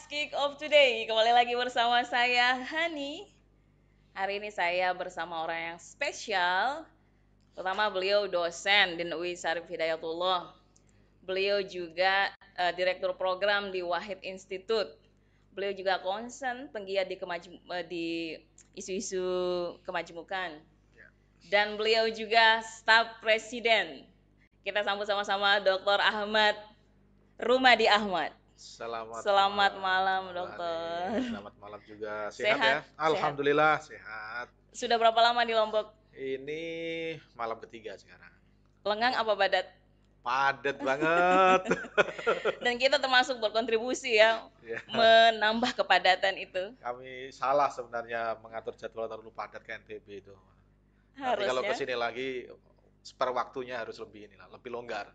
Kick Off Today. Kembali lagi bersama saya Hani. Hari ini saya bersama orang yang spesial. Pertama beliau dosen di UI Syarif Hidayatullah. Beliau juga direktur program di Wahid Institute. Beliau juga concern penggiat di isu-isu kemajemukan. Dan beliau juga staf presiden. Kita sambut sama-sama Dr. Ahmad Rumadi Ahmad. Selamat malam, dokter. Selamat malam juga. Sehat Sehat, ya? sehat. Alhamdulillah sehat. Sudah berapa lama di Lombok? Ini malam ketiga sekarang. Lengang apa padat? Padat banget. Dan kita termasuk berkontribusi ya, Ya, menambah kepadatan itu. kami salah sebenarnya mengatur jadwal terlalu padat ke NTB itu. Nanti kalau Harusnya. kesini lagi, spare waktunya harus lebih lebih longgar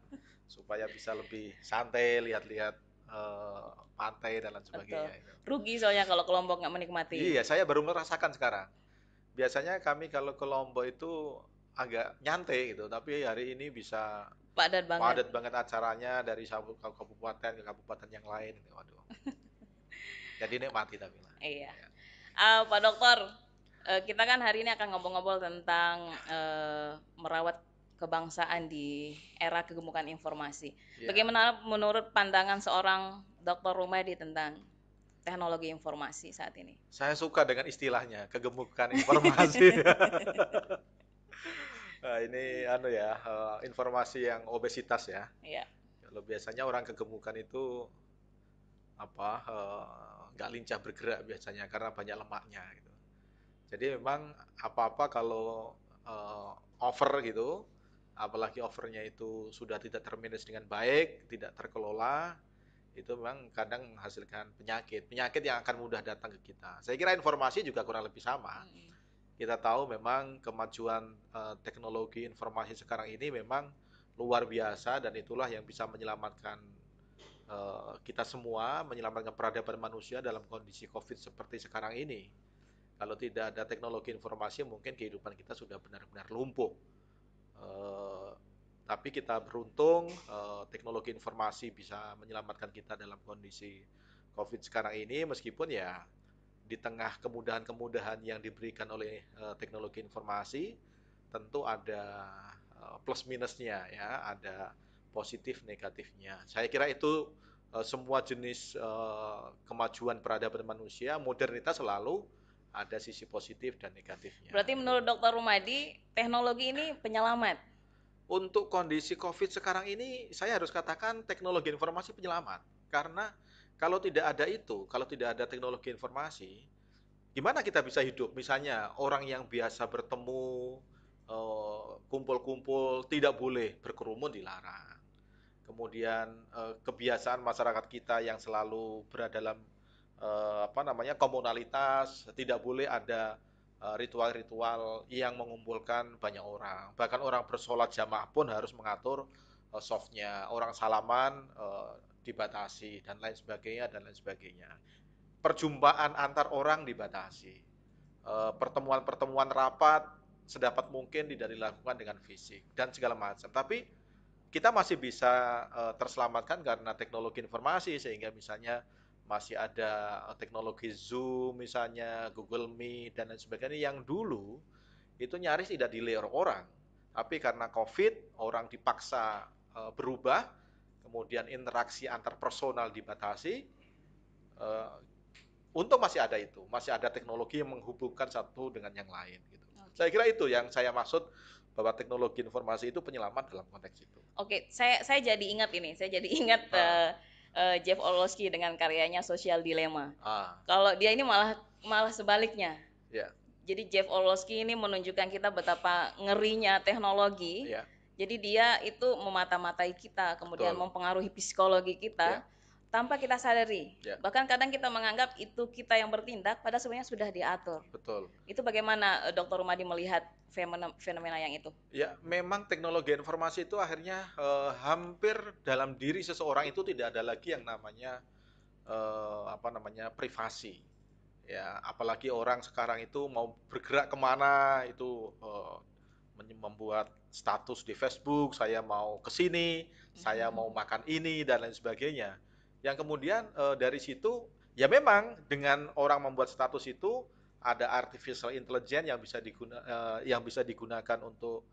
supaya bisa lebih santai, lihat-lihat pantai dan lain Betul. sebagainya. Rugi soalnya kalau ke Lombok nggak menikmati. Iya, saya baru merasakan sekarang. Biasanya kami kalau ke Lombok itu agak nyantai gitu, tapi hari ini bisa Padat banget. padat banget acaranya dari satu kabupaten ke kabupaten yang lain. Waduh. Jadi nikmati tapi lah. Iya. Ya. Pak Dokter, kita kan hari ini akan ngobrol-ngobrol tentang merawat kebangsaan di era kegemukan informasi. Ya. Bagaimana menurut pandangan seorang Dr. Rumadi tentang teknologi informasi saat ini? Saya suka dengan istilahnya, kegemukan informasi. Nah, ini informasi yang obesitas ya. Iya, Kalau biasanya orang kegemukan itu nggak lincah bergerak biasanya karena banyak lemaknya gitu. Jadi memang apa-apa kalau over gitu, apalagi overnya itu sudah tidak termanage dengan baik, tidak terkelola, itu memang kadang menghasilkan penyakit. Penyakit yang akan mudah datang ke kita. Saya kira informasi juga kurang lebih sama. Kita tahu memang kemajuan teknologi informasi sekarang ini memang luar biasa dan itulah yang bisa menyelamatkan kita semua, menyelamatkan peradaban manusia dalam kondisi COVID seperti sekarang ini. Kalau tidak ada teknologi informasi, mungkin kehidupan kita sudah benar-benar lumpuh. Eh, tapi kita beruntung, teknologi informasi bisa menyelamatkan kita dalam kondisi COVID sekarang ini, meskipun ya di tengah kemudahan-kemudahan yang diberikan oleh teknologi informasi, tentu ada plus minusnya ya, ada positif negatifnya. Saya kira itu semua jenis kemajuan peradaban manusia, modernitas selalu ada sisi positif dan negatifnya. berarti menurut Dr. Rumadi, teknologi ini penyelamat. Untuk kondisi COVID sekarang ini, saya harus katakan teknologi informasi penyelamat. Karena kalau tidak ada itu, kalau tidak ada teknologi informasi, gimana kita bisa hidup? Misalnya orang yang biasa bertemu, kumpul-kumpul, tidak boleh berkerumun dilarang. Kemudian kebiasaan masyarakat kita yang selalu berada dalam komunalitas, tidak boleh ada ritual-ritual yang mengumpulkan banyak orang. Bahkan orang bersolat jamaah pun harus mengatur softnya. Orang salaman dibatasi dan lain sebagainya dan lain sebagainya. Perjumpaan antar orang dibatasi. Pertemuan-pertemuan rapat sedapat mungkin tidak dilakukan dengan fisik dan segala macam. Tapi kita masih bisa terselamatkan karena teknologi informasi, sehingga misalnya masih ada teknologi Zoom misalnya, Google Meet dan lain sebagainya yang dulu itu nyaris tidak dilihat orang. Tapi karena COVID, orang dipaksa berubah, kemudian interaksi antar personal dibatasi. eh, Untung masih ada itu, masih ada teknologi yang menghubungkan satu dengan yang lain gitu. Saya kira itu yang saya maksud bahwa teknologi informasi itu penyelamat dalam konteks itu. Oke, saya jadi ingat ini. Saya jadi ingat Ah, Jeff Orlowski dengan karyanya Social Dilemma. ah, Kalau dia ini malah malah sebaliknya. ya, Jadi Jeff Orlowski ini menunjukkan kita betapa ngerinya teknologi. ya, Jadi dia itu memata-matai kita, kemudian betul, mempengaruhi psikologi ya, kita tanpa kita sadari. ya, Bahkan kadang kita menganggap itu kita yang bertindak, padahal sebenarnya sudah diatur. betul. Itu bagaimana Dr. Rumadi melihat fenomena yang itu? Ya, memang teknologi informasi itu akhirnya hampir dalam diri seseorang itu tidak ada lagi yang namanya privasi. Ya, apalagi orang sekarang itu mau bergerak kemana itu membuat status di Facebook, saya mau ke sini, saya mau makan ini dan lain sebagainya. Yang kemudian dari situ Ya memang dengan orang membuat status itu ada artificial intelligence yang bisa digunakan untuk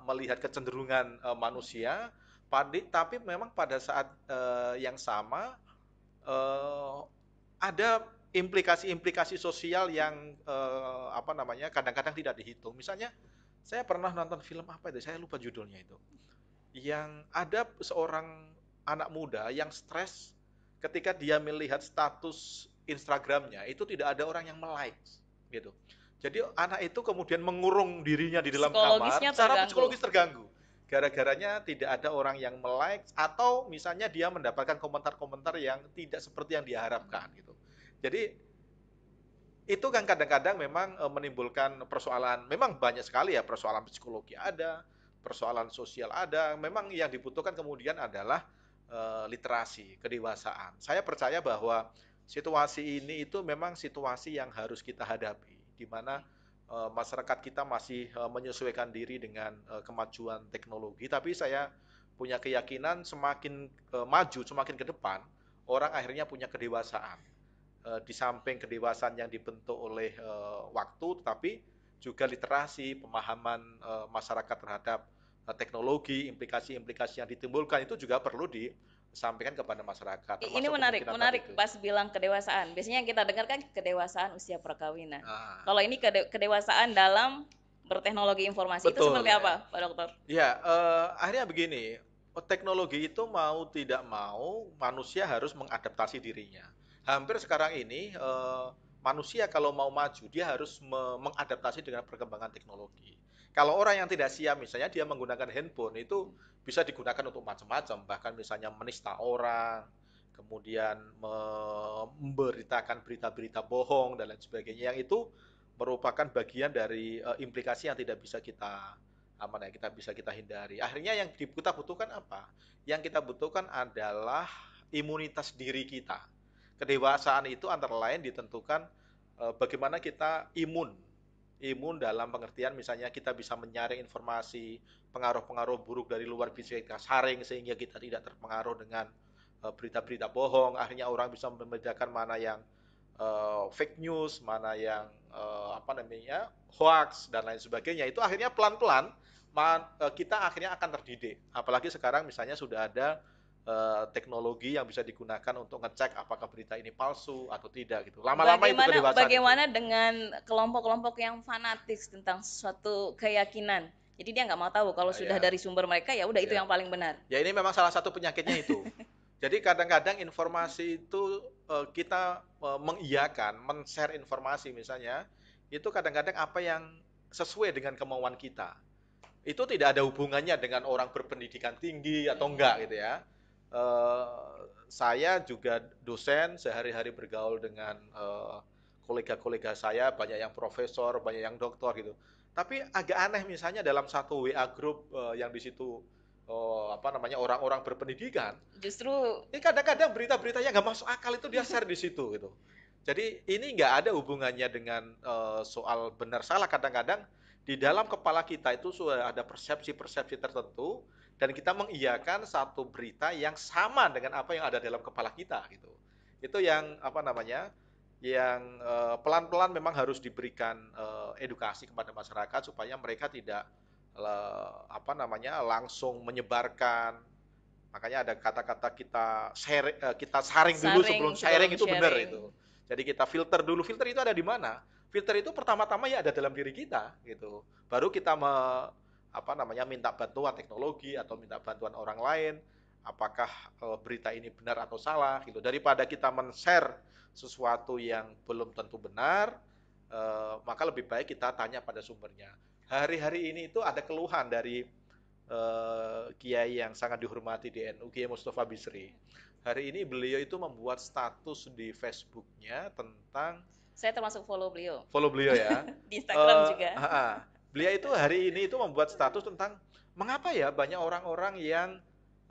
melihat kecenderungan manusia. Tapi memang pada saat yang sama eh, ada implikasi-implikasi sosial yang kadang-kadang tidak dihitung. Misalnya saya pernah nonton film apa itu, saya lupa judulnya itu. Yang ada seorang anak muda yang stres ketika dia melihat status Instagramnya itu tidak ada orang yang like gitu. Jadi anak itu kemudian mengurung dirinya di dalam kamar, Psikologisnya secara terganggu. psikologis terganggu. Gara-garanya tidak ada orang yang like atau misalnya dia mendapatkan komentar-komentar yang tidak seperti yang dia harapkan gitu. Jadi itu kan kadang-kadang memang menimbulkan persoalan, memang banyak sekali ya persoalan psikologi ada, persoalan sosial ada, memang yang dibutuhkan kemudian adalah literasi, kedewasaan. Saya percaya bahwa situasi ini itu memang situasi yang harus kita hadapi, di mana masyarakat kita masih menyesuaikan diri dengan kemajuan teknologi, tapi saya punya keyakinan semakin maju, semakin ke depan, orang akhirnya punya kedewasaan di samping kedewasaan yang dibentuk oleh waktu, tetapi juga literasi, pemahaman masyarakat terhadap teknologi, implikasi-implikasi yang ditimbulkan itu juga perlu disampaikan kepada masyarakat, Ini termasuk menarik, kemungkinan tadi menarik itu. pas bilang kedewasaan. Biasanya yang kita dengar kan kedewasaan usia perkawinan. Nah, Kalau ini kedewasaan dalam berteknologi informasi itu seperti betul ya. apa, Pak Dokter? Ya, akhirnya begini, teknologi itu mau tidak mau manusia harus mengadaptasi dirinya. Hampir sekarang ini manusia kalau mau maju dia harus mengadaptasi dengan perkembangan teknologi. Kalau orang yang tidak siap misalnya dia menggunakan handphone itu bisa digunakan untuk macam-macam, bahkan misalnya menista orang, kemudian memberitakan berita-berita bohong dan lain sebagainya yang itu merupakan bagian dari implikasi yang tidak bisa kita kita bisa kita hindari. Akhirnya yang kita butuhkan apa? Yang kita butuhkan adalah imunitas diri kita. Kedewasaan itu antara lain ditentukan bagaimana kita imun dalam pengertian misalnya kita bisa menyaring informasi, pengaruh-pengaruh buruk dari luar bisa kita saring sehingga kita tidak terpengaruh dengan berita-berita bohong. Akhirnya orang bisa membedakan mana yang fake news, mana yang hoax dan lain sebagainya. Itu akhirnya pelan-pelan kita akhirnya akan terdidik. Apalagi sekarang misalnya sudah ada teknologi yang bisa digunakan untuk ngecek apakah berita ini palsu atau tidak gitu. Lama-lama itu Bagaimana kedewasaan itu. bagaimana dengan kelompok-kelompok yang fanatik tentang suatu keyakinan? Jadi dia nggak mau tahu kalau sudah Ya, dari sumber mereka ya udah itu ya. yang paling benar. Ya ini memang salah satu penyakitnya itu. Jadi kadang-kadang informasi itu kita mengiyakan, men-share informasi misalnya, itu kadang-kadang apa yang sesuai dengan kemauan kita. Itu tidak ada hubungannya dengan orang berpendidikan tinggi atau enggak gitu ya. Saya juga dosen, sehari-hari bergaul dengan kolega-kolega saya, banyak yang profesor, banyak yang doktor gitu. Tapi agak aneh misalnya dalam satu WA group yang di situ orang-orang berpendidikan, Justru ini kadang-kadang berita-berita yang nggak masuk akal itu dia share di situ gitu. Jadi ini nggak ada hubungannya dengan soal benar salah. Kadang-kadang di dalam kepala kita itu sudah ada persepsi-persepsi tertentu dan kita mengiyakan satu berita yang sama dengan apa yang ada dalam kepala kita gitu. Itu yang yang pelan-pelan memang harus diberikan edukasi kepada masyarakat supaya mereka tidak langsung menyebarkan. Makanya ada kata-kata kita saring dulu sebelum sharing itu benar sharing. itu. Jadi kita filter dulu. Filter itu ada di mana? Filter itu pertama-tama ya ada dalam diri kita gitu. Baru kita minta bantuan teknologi atau minta bantuan orang lain. Apakah berita ini benar atau salah gitu. Daripada kita men-share sesuatu yang belum tentu benar, maka lebih baik kita tanya pada sumbernya. Hari-hari ini itu ada keluhan dari kiai yang sangat dihormati di NU, Kiai Mustafa Bisri. Hari ini beliau itu membuat status di Facebooknya tentang Saya termasuk follow beliau ya. di Instagram juga. Beliau itu hari ini itu membuat status tentang mengapa ya banyak orang-orang yang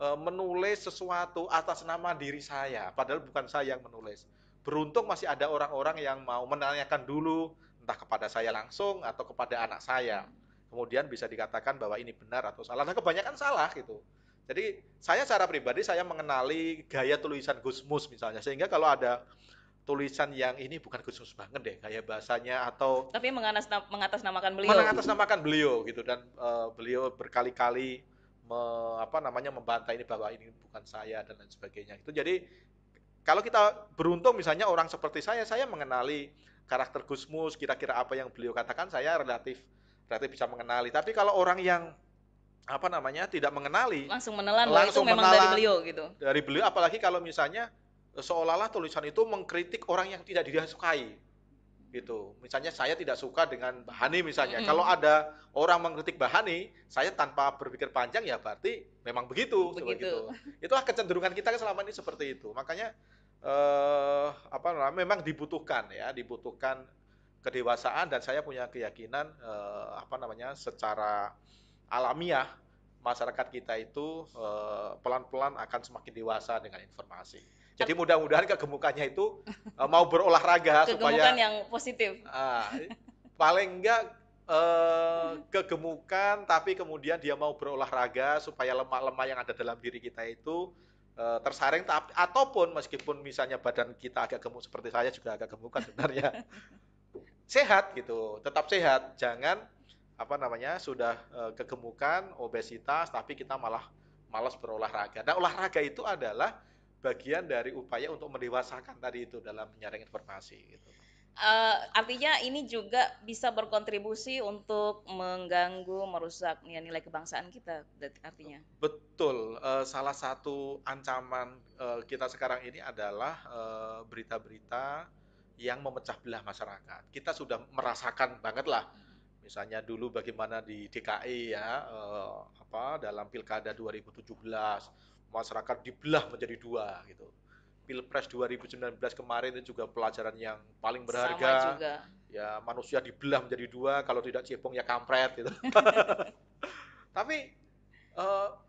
menulis sesuatu atas nama diri saya, padahal bukan saya yang menulis. Beruntung masih ada orang-orang yang mau menanyakan dulu entah kepada saya langsung atau kepada anak saya. Kemudian bisa dikatakan bahwa ini benar atau salah. Nah, kebanyakan salah gitu. Jadi saya secara pribadi saya mengenali gaya tulisan Gusmus misalnya, sehingga kalau ada tulisan yang ini bukan khusus banget deh kayak bahasanya, atau Tapi mengatasnamakan beliau. mengatasnamakan beliau gitu, dan beliau berkali-kali membantah ini bahwa ini bukan saya dan lain sebagainya. Itu jadi kalau kita beruntung misalnya orang seperti saya mengenali karakter Gusmus, kira-kira apa yang beliau katakan saya relatif relatif bisa mengenali. Tapi kalau orang yang tidak mengenali, Langsung menelan bahwa itu langsung memang dari menalan beliau gitu. dari beliau, apalagi kalau misalnya seolah-olah tulisan itu mengkritik orang yang tidak dia sukai gitu. Misalnya saya tidak suka dengan Bahani misalnya. Kalau ada orang mengkritik Bahani, saya tanpa berpikir panjang ya berarti memang begitu, seperti Begitu. itu. Itulah kecenderungan kita selama ini seperti itu. Makanya memang dibutuhkan kedewasaan, dan saya punya keyakinan secara alamiah masyarakat kita itu pelan-pelan akan semakin dewasa dengan informasi. Jadi mudah-mudahan kegemukannya itu mau berolahraga Kegemukan supaya yang positif. paling enggak kegemukan, tapi kemudian dia mau berolahraga supaya lemak-lemak yang ada dalam diri kita itu tersaring, ataupun meskipun misalnya badan kita agak gemuk seperti saya juga agak gemukan sebenarnya, sehat gitu, tetap sehat, jangan sudah kegemukan, obesitas, tapi kita malah malas berolahraga. Nah, olahraga itu adalah bagian dari upaya untuk mendewasakan tadi itu dalam menyaring informasi gitu. Artinya ini juga bisa berkontribusi untuk mengganggu, merusak nilai-nilai kebangsaan kita, artinya. Betul, salah satu ancaman kita sekarang ini adalah berita-berita yang memecah belah masyarakat. Kita sudah merasakan banget lah. Misalnya dulu bagaimana di DKI ya, dalam Pilkada 2017, masyarakat dibelah menjadi dua gitu. Pilpres 2019 kemarin itu juga pelajaran yang paling berharga. Sama juga. Ya, manusia dibelah menjadi dua, kalau tidak cebong ya kampret gitu. Tapi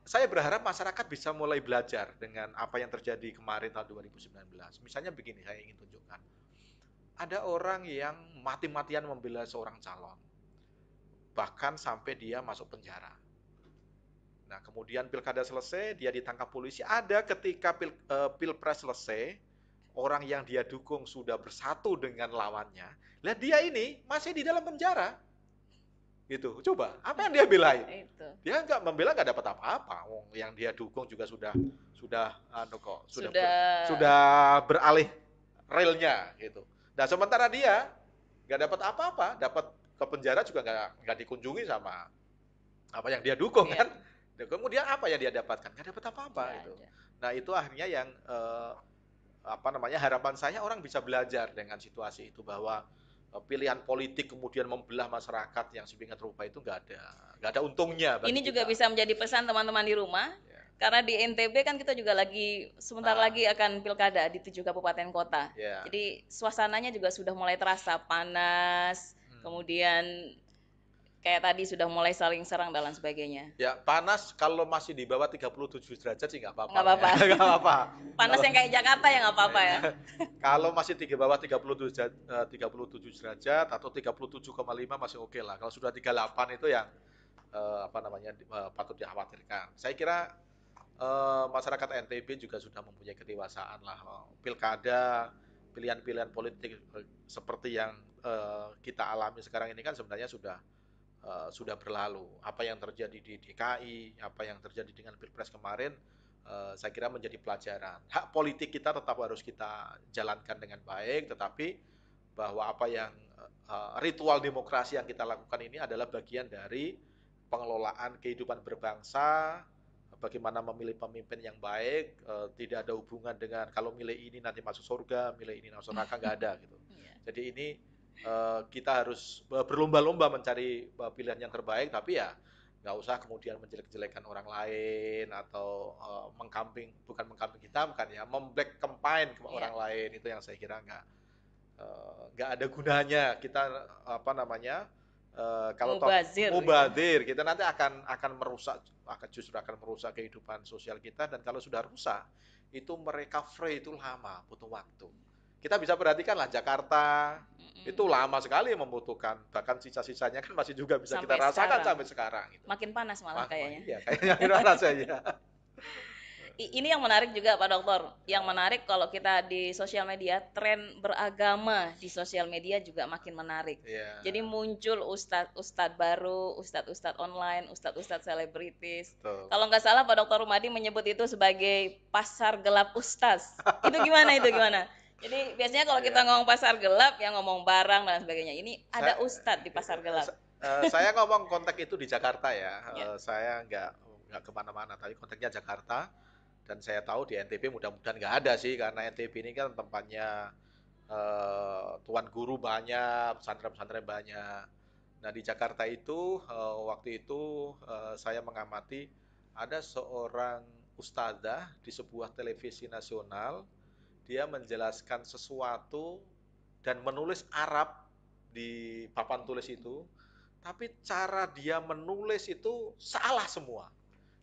saya berharap masyarakat bisa mulai belajar dengan apa yang terjadi kemarin tahun 2019. Misalnya begini, saya ingin tunjukkan. Ada orang yang mati-matian membela seorang calon, bahkan sampai dia masuk penjara. Nah, kemudian pilkada selesai, dia ditangkap polisi. Ada ketika pilpres selesai, orang yang dia dukung sudah bersatu dengan lawannya. Lihat dia ini masih di dalam penjara. Gitu. Coba, apa yang dia belain? Itu. Dia nggak membela, nggak dapat apa-apa. Yang dia dukung juga sudah beralih relnya gitu. Nah, sementara dia nggak dapat apa-apa, dapat ke penjara juga nggak dikunjungi sama apa yang dia dukung kan. Dan kemudian apa yang dia dapatkan? Nggak dapat apa-apa gitu. Nah, itu akhirnya yang harapan saya orang bisa belajar dengan situasi itu, bahwa pilihan politik kemudian membelah masyarakat yang sedemikian rupa itu nggak ada untungnya bagi ini juga kita. bisa menjadi pesan teman-teman di rumah, karena di NTB kan kita juga sebentar lagi akan pilkada di 7 kabupaten kota. Jadi suasananya juga sudah mulai terasa panas, kemudian kayak tadi sudah mulai saling serang dan lain sebagainya. Ya, panas kalau masih di bawah 37 derajat sih nggak apa-apa. Nggak apa-apa. Ya. Nggak apa-apa. Panas yang kayak Jakarta ya nggak apa-apa ya. Kalau masih di bawah 37 derajat atau 37,5 masih oke lah. Kalau sudah 38 itu yang patut dikhawatirkan. Saya kira masyarakat NTB juga sudah mempunyai kedewasaan lah. Pilkada, pilihan-pilihan politik seperti yang kita alami sekarang ini kan sebenarnya sudah berlalu. Apa yang terjadi di DKI, apa yang terjadi dengan Pilpres kemarin, saya kira menjadi pelajaran. Hak politik kita tetap harus kita jalankan dengan baik, tetapi bahwa apa yang ritual demokrasi yang kita lakukan ini adalah bagian dari pengelolaan kehidupan berbangsa, bagaimana memilih pemimpin yang baik, tidak ada hubungan dengan kalau milih ini nanti masuk surga, milih ini masuk neraka, nggak ada gitu. Jadi ini kita harus berlomba-lomba mencari pilihan yang terbaik, tapi ya nggak usah kemudian menjelek-jelekan orang lain atau bukan mengkambing hitamkan ya, memblack campaign ke orang lain. Itu yang saya kira nggak ada gunanya. Kita kalau mubazir kita nanti akan merusak, justru akan merusak kehidupan sosial kita, dan kalau sudah rusak itu recovery itu lama, butuh waktu. Kita bisa perhatikan lah Jakarta itu lama sekali membutuhkan, bahkan sisa-sisanya kan masih juga bisa sampai kita rasakan sekarang. Sampai sekarang. Gitu. Makin panas malah kayaknya. Iya, kayaknya panas saja. Ini yang menarik juga Pak Dokter. Yang menarik kalau kita di sosial media, tren beragama di sosial media juga makin menarik. Ya, Jadi muncul ustadz-ustadz baru, ustadz-ustadz online, ustadz-ustadz selebritis. betul. Kalau nggak salah Pak Dokter Rumadi menyebut itu sebagai pasar gelap ustadz. Itu gimana itu gimana? Jadi biasanya kalau kita Ya. ngomong pasar gelap, yang ngomong barang dan sebagainya. Ini ada Saya, ustadz di pasar gelap. saya ngomong konteks itu di Jakarta ya. Ya. Saya nggak kemana-mana, tapi konteksnya Jakarta. Dan saya tahu di NTB mudah-mudahan nggak ada sih, karena NTB ini kan tempatnya tuan guru banyak, pesantren-pesantren banyak. Nah di Jakarta itu waktu itu saya mengamati ada seorang ustadzah di sebuah televisi nasional, dia menjelaskan sesuatu dan menulis Arab di papan tulis itu, tapi cara dia menulis itu salah semua.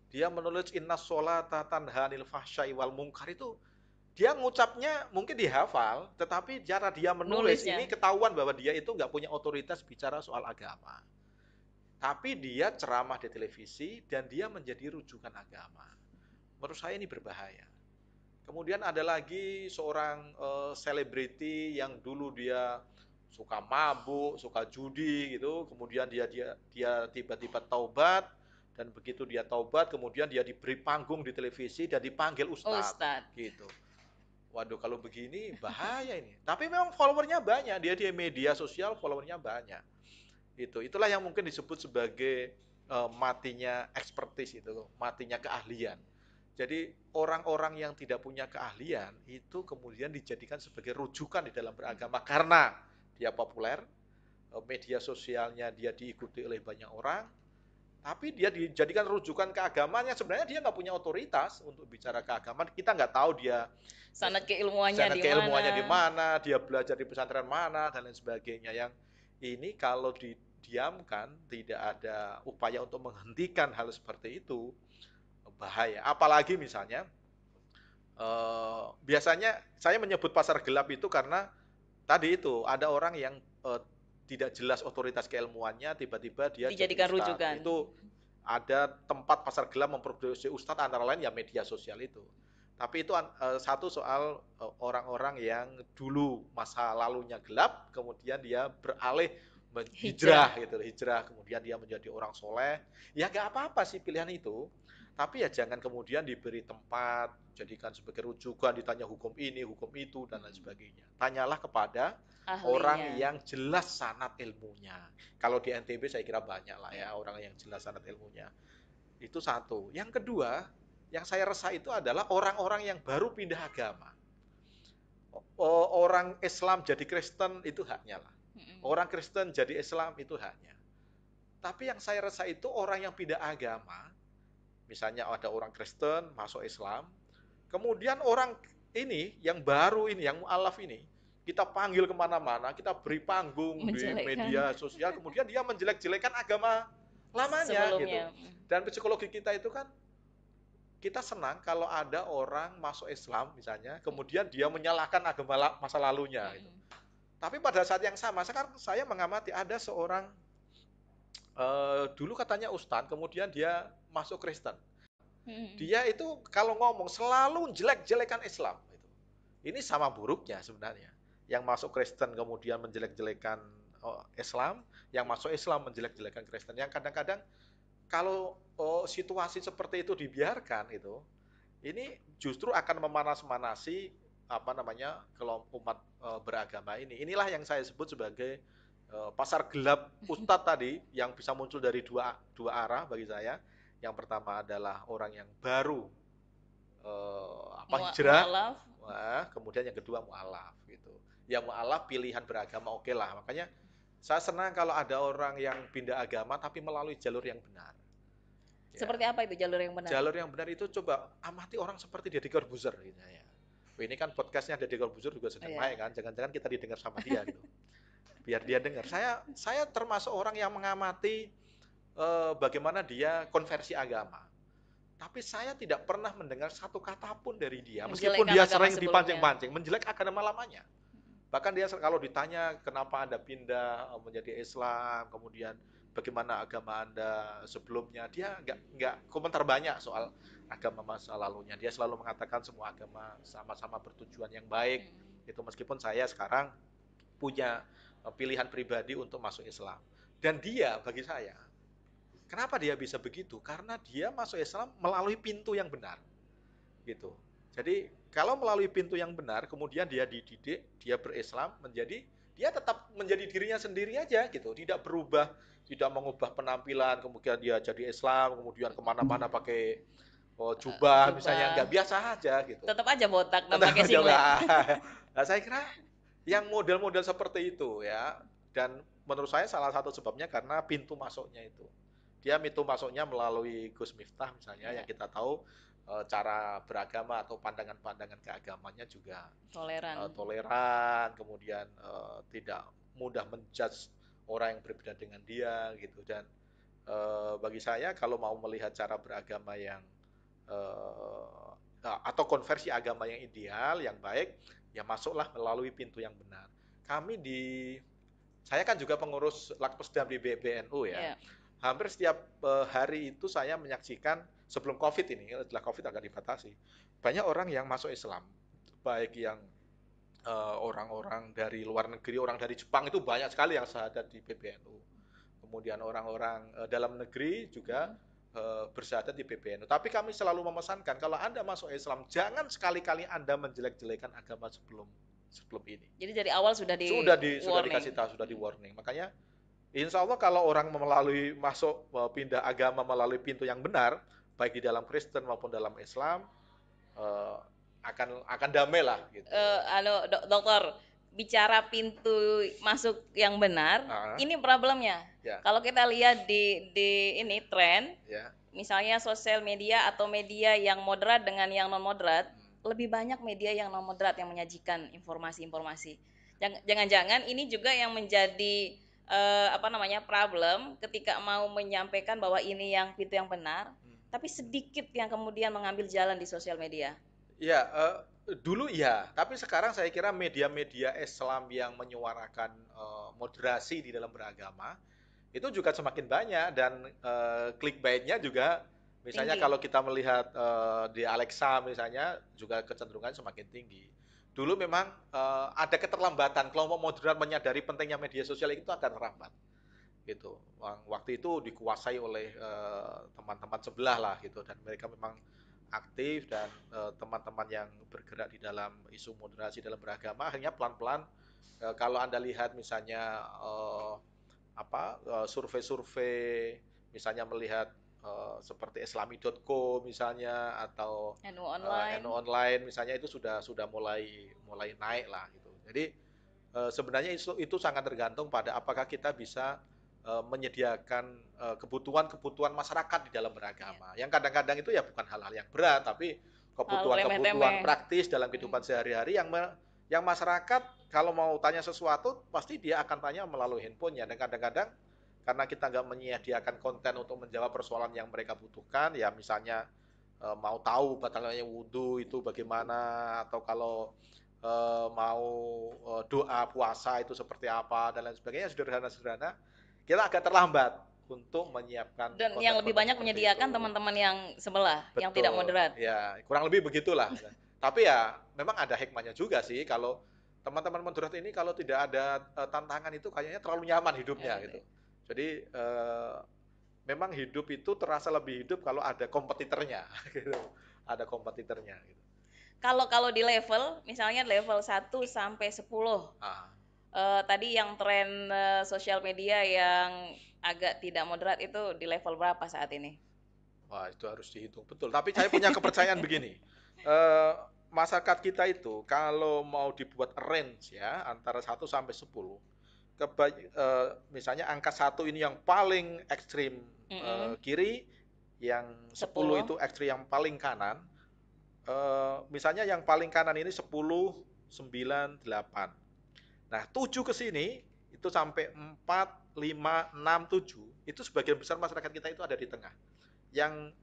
Dia menulis inna sholata tanha anil fahsyai wal munkar itu, dia ngucapnya mungkin dihafal, tetapi cara dia menulis Nulisnya. ini ketahuan bahwa dia itu nggak punya otoritas bicara soal agama. Tapi dia ceramah di televisi dan dia menjadi rujukan agama. Menurut saya ini berbahaya. Kemudian ada lagi seorang selebriti yang dulu dia suka mabuk, suka judi gitu, kemudian dia tiba-tiba taubat, dan begitu dia taubat kemudian dia diberi panggung di televisi dan dipanggil ustadz gitu. Waduh, kalau begini bahaya ini. Tapi memang followernya banyak, dia di media sosial followernya banyak. Itulah yang mungkin disebut sebagai matinya expertise itu, matinya keahlian. Jadi orang-orang yang tidak punya keahlian itu kemudian dijadikan sebagai rujukan di dalam beragama karena dia populer, media sosialnya dia diikuti oleh banyak orang, tapi dia dijadikan rujukan keagamannya. Sebenarnya dia nggak punya otoritas untuk bicara keagamaan. Kita nggak tahu dia Sanad keilmuannya di mana, dia belajar di pesantren mana dan lain sebagainya. Yang ini kalau didiamkan, tidak ada upaya untuk menghentikan hal seperti itu, bahaya. Apalagi misalnya biasanya saya menyebut pasar gelap itu karena tadi itu ada orang yang tidak jelas otoritas keilmuannya, tiba-tiba dia dijadikan jadi ustadz. Rujukan. Itu ada tempat pasar gelap memproduksi ustadz, antara lain ya media sosial itu. Tapi itu satu soal orang-orang yang dulu masa lalunya gelap, kemudian dia beralih hijrah gitu, hijrah, kemudian dia menjadi orang soleh. Ya nggak apa-apa sih pilihan itu. Tapi ya jangan kemudian diberi tempat, jadikan sebagai rujukan, ditanya hukum ini, hukum itu, dan lain sebagainya. Tanyalah kepada orang yang jelas sanad ilmunya. Kalau di NTB saya kira banyak lah ya orang yang jelas sanad ilmunya. Itu satu. Yang kedua, yang saya resah itu adalah orang-orang yang baru pindah agama. Orang Islam jadi Kristen itu haknya lah. Orang Kristen jadi Islam itu haknya. Tapi yang saya resah itu orang yang pindah agama. Misalnya ada orang Kristen masuk Islam, kemudian orang ini yang baru ini, yang mu'alaf ini, kita panggil kemana-mana, kita beri panggung di media sosial, kemudian dia menjelek-jelekan agama lamanya gitu. Dan psikologi kita itu kan, kita senang kalau ada orang masuk Islam misalnya, kemudian dia menyalahkan agama masa lalunya gitu. Tapi pada saat yang sama, sekarang saya mengamati ada seorang dulu katanya ustadz, kemudian dia masuk Kristen. Dia itu kalau ngomong selalu jelek-jelekan Islam. Ini sama buruknya sebenarnya. Yang masuk Kristen kemudian menjelek-jelekan Islam, yang masuk Islam menjelek-jelekan Kristen. Yang kadang-kadang kalau situasi seperti itu dibiarkan itu, ini justru akan memanas-manasi kelompok umat beragama ini. Inilah yang saya sebut sebagai pasar gelap ustadz tadi, yang bisa muncul dari dua arah bagi saya. Yang pertama adalah orang yang baru hijrah, kemudian yang kedua mu'alaf gitu. Yang mu'alaf pilihan beragama oke lah. Makanya saya senang kalau ada orang yang pindah agama tapi melalui jalur yang benar. Seperti apa itu jalur yang benar? Jalur yang benar itu coba amati orang seperti Deddy Corbuzier gitu ya. Ini kan podcastnya Deddy Corbuzier juga sedang naik kan, jangan-jangan kita didengar sama dia gitu. Biar dia dengar. Saya termasuk orang yang mengamati bagaimana dia konversi agama. Tapi saya tidak pernah mendengar satu kata pun dari dia, meskipun dia sering dipancing-pancing, menjelek agama lamanya. Bahkan dia kalau ditanya kenapa Anda pindah menjadi Islam, kemudian bagaimana agama Anda sebelumnya. Dia nggak komentar banyak soal agama masa lalunya. Dia selalu mengatakan semua agama sama-sama bertujuan yang baik. Itu meskipun saya sekarang punya pilihan pribadi untuk masuk Islam. Dan dia bagi saya, kenapa dia bisa begitu? Karena dia masuk Islam melalui pintu yang benar, gitu. Jadi kalau melalui pintu yang benar, kemudian dia dididik, dia berislam, menjadi dia tetap menjadi dirinya sendiri aja, gitu. Tidak berubah, tidak mengubah penampilan, kemudian dia jadi Islam, kemudian kemana-mana pakai jubah, misalnya nggak Jubah. biasa aja, gitu. Tetap aja botak dan Tetap pakai aja, singlet. nah, saya kira yang model-model seperti itu ya, dan menurut saya salah satu sebabnya karena pintu masuknya itu. Dia pintu masuknya melalui Gus Miftah misalnya, yang Ya, kita tahu cara beragama atau pandangan-pandangan keagamannya juga toleran. toleran, kemudian tidak mudah menjudge orang yang berbeda dengan dia gitu. Dan bagi saya kalau mau melihat cara beragama yang atau konversi agama yang ideal, yang baik, ya masuklah melalui pintu yang benar. Kami saya kan juga pengurus Lakpesdam di BNU ya. Ya. Hampir setiap hari itu saya menyaksikan sebelum COVID ini, setelah COVID agak dibatasi, banyak orang yang masuk Islam, baik yang orang-orang dari luar negeri, orang dari Jepang itu banyak sekali yang syahadat di PBNU. Kemudian orang-orang dalam negeri juga bersyahadat di PBNU. Tapi kami selalu memesankan kalau Anda masuk Islam, jangan sekali-kali Anda menjelek-jelekan agama sebelum ini. Jadi dari awal sudah di Sudah warning. dikasih tahu, sudah di warning. Makanya insya Allah kalau orang melalui pindah agama melalui pintu yang benar, baik di dalam Kristen maupun dalam Islam, eh, akan damai lah gitu. Dokter, bicara pintu masuk yang benar, ini problemnya. Ya. Kalau kita lihat di ini tren, Ya. misalnya sosial media atau media yang moderat dengan yang non moderat, lebih banyak media yang non moderat yang menyajikan informasi-informasi. Jangan-jangan ini juga yang menjadi problem ketika mau menyampaikan bahwa ini yang pintu yang benar, tapi sedikit yang kemudian mengambil jalan di sosial media. Ya, dulu ya, tapi sekarang saya kira media-media Islam yang menyuarakan moderasi di dalam beragama itu juga semakin banyak, dan clickbait-nya juga misalnya Tinggi. kalau kita melihat di Alexa misalnya juga kecenderungan semakin tinggi. Dulu memang ada keterlambatan, kelompok moderat menyadari pentingnya media sosial itu akan terlambat gitu. Waktu itu dikuasai oleh teman-teman sebelah lah gitu, dan mereka memang aktif, dan teman-teman yang bergerak di dalam isu moderasi dalam beragama akhirnya pelan-pelan kalau Anda lihat misalnya survei-survei misalnya melihat seperti islami.co misalnya atau NU Online. NU Online misalnya, itu sudah mulai naik lah gitu. Jadi sebenarnya itu sangat tergantung pada apakah kita bisa menyediakan kebutuhan-kebutuhan masyarakat di dalam beragama. Yang kadang-kadang itu ya bukan hal-hal yang berat, tapi kebutuhan-kebutuhan praktis dalam kehidupan sehari-hari yang masyarakat kalau mau tanya sesuatu pasti dia akan tanya melalui handphonenya. Dan kadang-kadang karena kita nggak menyediakan konten untuk menjawab persoalan yang mereka butuhkan, ya misalnya mau tahu batalnya wudhu itu bagaimana, atau kalau mau doa puasa itu seperti apa dan lain sebagainya, sederhana-sederhana, kita agak terlambat untuk menyiapkan dan konten, yang lebih banyak menyediakan teman-teman yang sebelah. Betul. Yang tidak moderat. Ya, kurang lebih begitulah. Tapi ya memang ada hikmahnya juga sih, kalau teman-teman moderat ini kalau tidak ada tantangan itu kayaknya terlalu nyaman hidupnya gitu. Jadi memang hidup itu terasa lebih hidup kalau ada kompetitornya gitu. Ada kompetitornya gitu. Kalau di level, misalnya level 1 sampai 10. Tadi yang tren sosial media yang agak tidak moderat itu di level berapa saat ini? Wah, itu harus dihitung betul. Tapi saya punya kepercayaan begini. Masyarakat kita itu kalau mau dibuat range ya antara 1 sampai 10, misalnya angka 1 ini yang paling ekstrim kiri, yang 10 itu ekstrim yang paling kanan. Misalnya yang paling kanan ini 10, 9, 8. Nah, 7 ke sini itu sampai 4, 5, 6, 7, itu sebagian besar masyarakat kita itu ada di tengah. Yang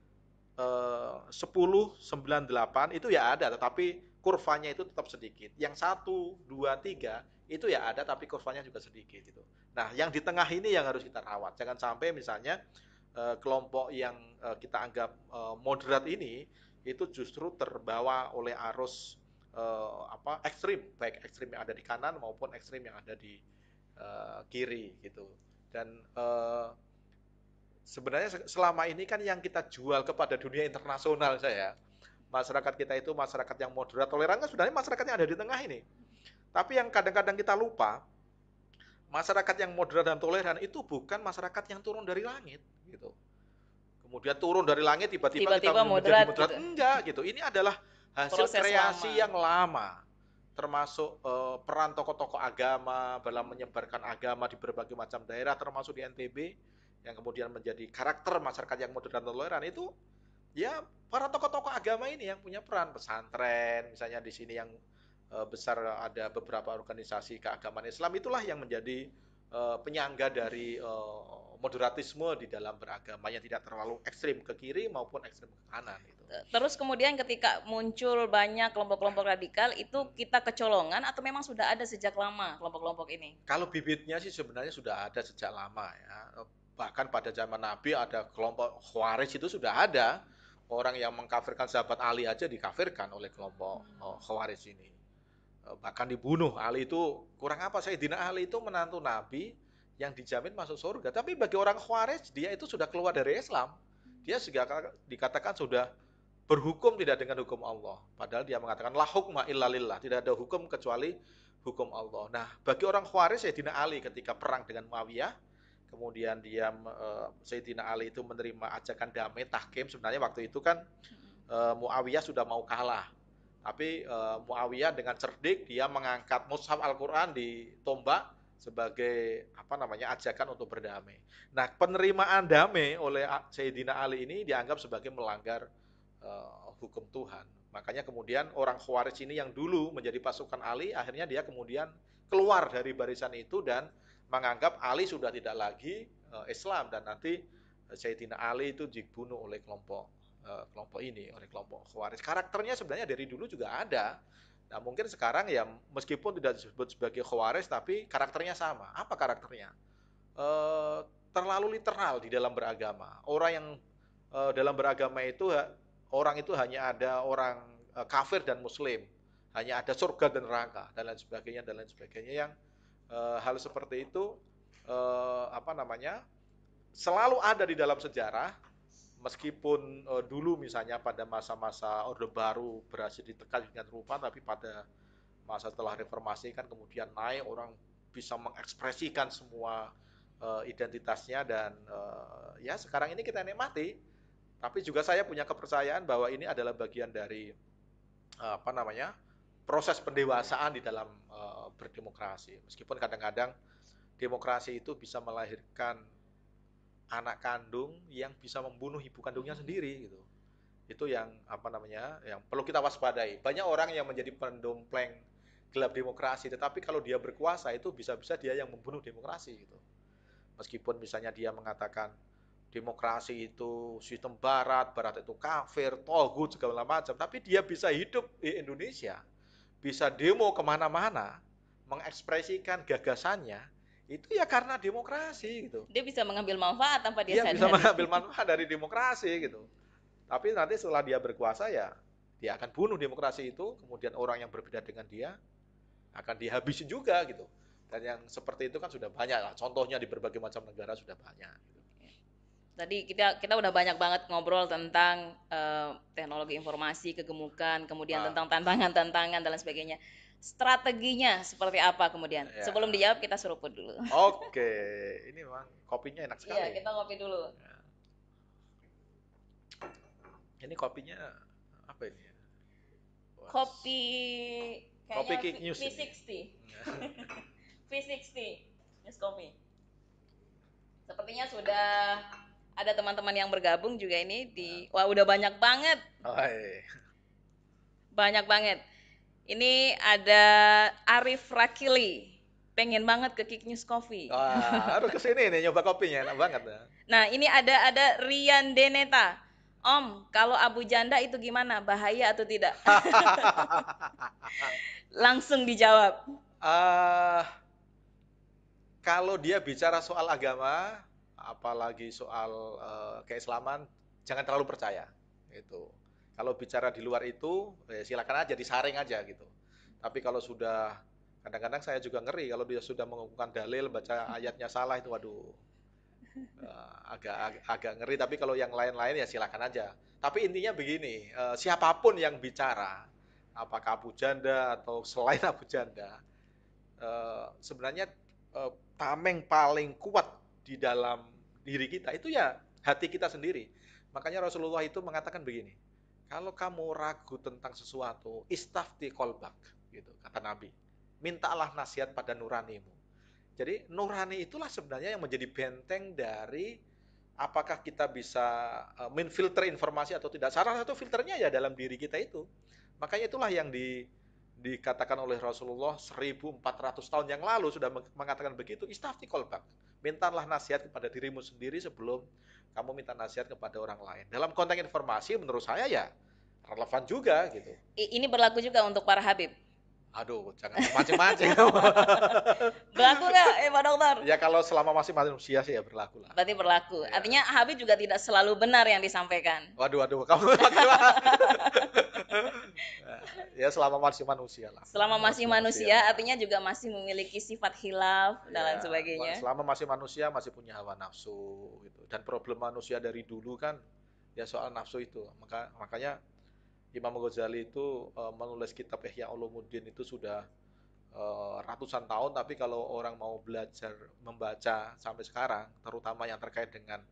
10, 9, 8 itu ya ada, tetapi kurvanya itu tetap sedikit. Yang 1, 2, 3 itu ya ada tapi kurvanya juga sedikit gitu. Nah, yang di tengah ini yang harus kita rawat. Jangan sampai misalnya kelompok yang kita anggap moderat ini itu justru terbawa oleh arus ekstrim, baik ekstrim yang ada di kanan maupun ekstrim yang ada di kiri gitu. Dan sebenarnya selama ini kan yang kita jual kepada dunia internasional masyarakat kita itu masyarakat yang moderat, toleran kan sebenarnya masyarakat yang ada di tengah ini. Tapi yang kadang-kadang kita lupa, masyarakat yang moderat dan toleran itu bukan masyarakat yang turun dari langit gitu. Kemudian turun dari langit tiba-tiba kita menjadi moderat gitu. Enggak gitu. Ini adalah hasil proses kreasi lama. Yang lama. Termasuk peran tokoh-tokoh agama dalam menyebarkan agama di berbagai macam daerah, termasuk di NTB yang kemudian menjadi karakter masyarakat yang moderat dan toleran itu ya para tokoh-tokoh agama ini yang punya peran. Pesantren misalnya di sini yang besar ada beberapa organisasi keagamaan Islam, itulah yang menjadi penyangga dari moderatisme di dalam beragama yang tidak terlalu ekstrim ke kiri maupun ekstrim ke kanan gitu. Terus kemudian ketika muncul banyak kelompok-kelompok radikal itu kita kecolongan atau memang sudah ada sejak lama kelompok-kelompok ini? Kalau bibitnya sih sebenarnya sudah ada sejak lama ya. Bahkan pada zaman Nabi ada kelompok Khawarij, itu sudah ada. Orang yang mengkafirkan sahabat Ali aja dikafirkan oleh kelompok Khawarij ini. Bahkan dibunuh. Ali itu kurang apa? Sayyidina Ali itu menantu Nabi yang dijamin masuk surga. Tapi bagi orang Khawarij, dia itu sudah keluar dari Islam. Dia juga dikatakan sudah berhukum tidak dengan hukum Allah. Padahal dia mengatakan la hukma illa lillah, tidak ada hukum kecuali hukum Allah. Nah, bagi orang Khawarij, Sayyidina Ali ketika perang dengan Muawiyah, kemudian dia Sayyidina Ali itu menerima ajakan damai tahkim. Sebenarnya waktu itu kan Muawiyah sudah mau kalah. Tapi Muawiyah dengan cerdik dia mengangkat mushaf Al-Qur'an ditombak sebagai ajakan untuk berdamai. Nah, penerimaan damai oleh Sayyidina Ali ini dianggap sebagai melanggar hukum Tuhan. Makanya kemudian orang Khawarij ini yang dulu menjadi pasukan Ali, akhirnya dia kemudian keluar dari barisan itu dan menganggap Ali sudah tidak lagi Islam, dan nanti Sayyidina Ali itu dibunuh oleh kelompok ini, oleh kelompok Khawarij. Karakternya sebenarnya dari dulu juga ada. Nah, mungkin sekarang ya meskipun tidak disebut sebagai Khawarij tapi karakternya sama. Apa karakternya? Terlalu literal di dalam beragama. Orang yang dalam beragama itu orang itu hanya ada orang kafir dan muslim, hanya ada surga dan neraka dan lain sebagainya yang hal seperti itu selalu ada di dalam sejarah. Meskipun dulu misalnya pada masa-masa Orde Baru berhasil ditekan dengan rupa, tapi pada masa setelah reformasi kan kemudian naik, orang bisa mengekspresikan semua identitasnya dan ya sekarang ini kita nikmati. Tapi juga saya punya kepercayaan bahwa ini adalah bagian dari proses pendewasaan di dalam berdemokrasi. Meskipun kadang-kadang demokrasi itu bisa melahirkan anak kandung yang bisa membunuh ibu kandungnya sendiri gitu. Itu yang yang perlu kita waspadai. Banyak orang yang menjadi pendompleng gelap demokrasi, tetapi kalau dia berkuasa itu bisa-bisa dia yang membunuh demokrasi gitu. Meskipun misalnya dia mengatakan demokrasi itu sistem barat itu kafir, togut, segala macam. Tapi dia bisa hidup di Indonesia, bisa demo kemana-mana, mengekspresikan gagasannya, itu ya karena demokrasi gitu. Dia bisa mengambil manfaat tanpa dia sadari. Dia bisa mengambil manfaat dari demokrasi gitu. Tapi nanti setelah dia berkuasa ya, dia akan bunuh demokrasi itu, kemudian orang yang berbeda dengan dia akan dihabisi juga gitu. Dan yang seperti itu kan sudah banyak lah, contohnya di berbagai macam negara sudah banyak. Tadi kita udah banyak banget ngobrol tentang teknologi informasi, kegemukan, kemudian tentang tantangan-tantangan dan lain sebagainya. Strateginya seperti apa kemudian? Ya. Sebelum dijawab kita seruput dulu. Oke, ini memang kopinya enak sekali. Iya, kita ngopi dulu. Ya. Ini kopinya apa ini? Kopi Kick News V60. V60 News Coffee. Sepertinya sudah ada teman-teman yang bergabung juga ini wah udah banyak banget. Banyak banget. Ini ada Arif Rakili. Pengen banget ke Kick News Coffee. Wah, harus kesini nih nyoba kopinya, enak banget ya. Nah, ini ada Rian Deneta. Om, kalau Abu Janda itu gimana? Bahaya atau tidak? Langsung dijawab. Ah, kalau dia bicara soal agama, apalagi soal keislaman, jangan terlalu percaya. Itu. Kalau bicara di luar itu, silakan aja disaring aja gitu. Tapi kalau sudah kadang-kadang saya juga ngeri kalau dia sudah mengumpulkan dalil, baca ayatnya salah itu, waduh, agak ngeri. Tapi kalau yang lain-lain ya silakan aja. Tapi intinya begini, siapapun yang bicara, apakah Abu Janda atau selain Abu Janda, sebenarnya tameng paling kuat di dalam diri kita itu ya hati kita sendiri. Makanya Rasulullah itu mengatakan begini, kalau kamu ragu tentang sesuatu, istafti kolbak, gitu kata Nabi. Mintalah nasihat pada nuranimu. Jadi nurani itulah sebenarnya yang menjadi benteng dari apakah kita bisa menfilter informasi atau tidak. Salah satu filternya ya dalam diri kita itu. Makanya itulah yang dikatakan oleh Rasulullah 1400 tahun yang lalu sudah mengatakan begitu. Istafti kolbak. Mintalah nasihat kepada dirimu sendiri sebelum kamu minta nasihat kepada orang lain. Dalam konteks informasi menurut saya ya relevan juga gitu. Ini berlaku juga untuk para Habib. Aduh, jangan macam-macam. Berlaku nggak, Pak Dokter? Ya kalau selama masih manusia sih ya berlaku lah. Berarti berlaku. Ya. Artinya Habib juga tidak selalu benar yang disampaikan. Waduh, kamu gimana? Ya selama masih manusia lah. Selama masih manusia, artinya juga masih memiliki sifat khilaf dan lain Ya, sebagainya. selama masih manusia masih punya hawa nafsu gitu. Dan problem manusia dari dulu kan ya soal nafsu itu. Makanya Imam Ghazali itu menulis kitab Ihya Ulumuddin itu sudah ratusan tahun, tapi kalau orang mau belajar membaca sampai sekarang, terutama yang terkait dengan